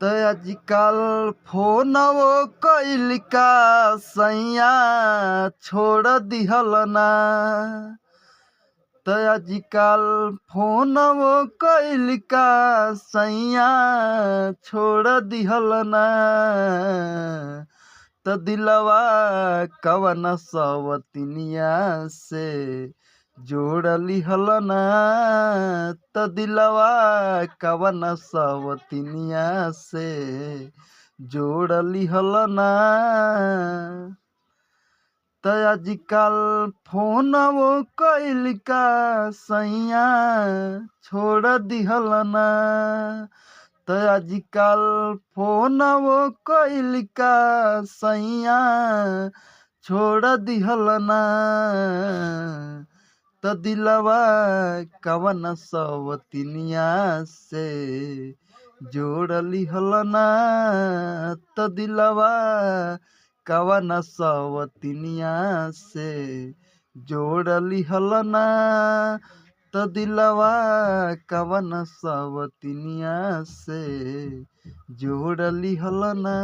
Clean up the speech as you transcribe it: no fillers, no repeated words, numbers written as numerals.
त आजकल फोनवो कइल का सैया छोड़ दिहल ना। त आजकल फोनवो कइल का सैया छोड़ दिहल ना। त दिलवा कवन सवतिनिया से जोड़ लिहल ना। त दिलवा कवन सवतिनिया से जोड़ लिहल ना। त आजकल फोनवो कइल का सैया छोड़ दिहल ना। त आजकल फोनवो कइल का सैया छोड़ दिहल ना। त दिलवा कवन सवतिनिया से जोड़ लिहल ना। त दिलवा कवन सवतिनिया से जोड़ लिहल ना। त दिलवा कवन सवतिनिया से जोड़ लिहल ना।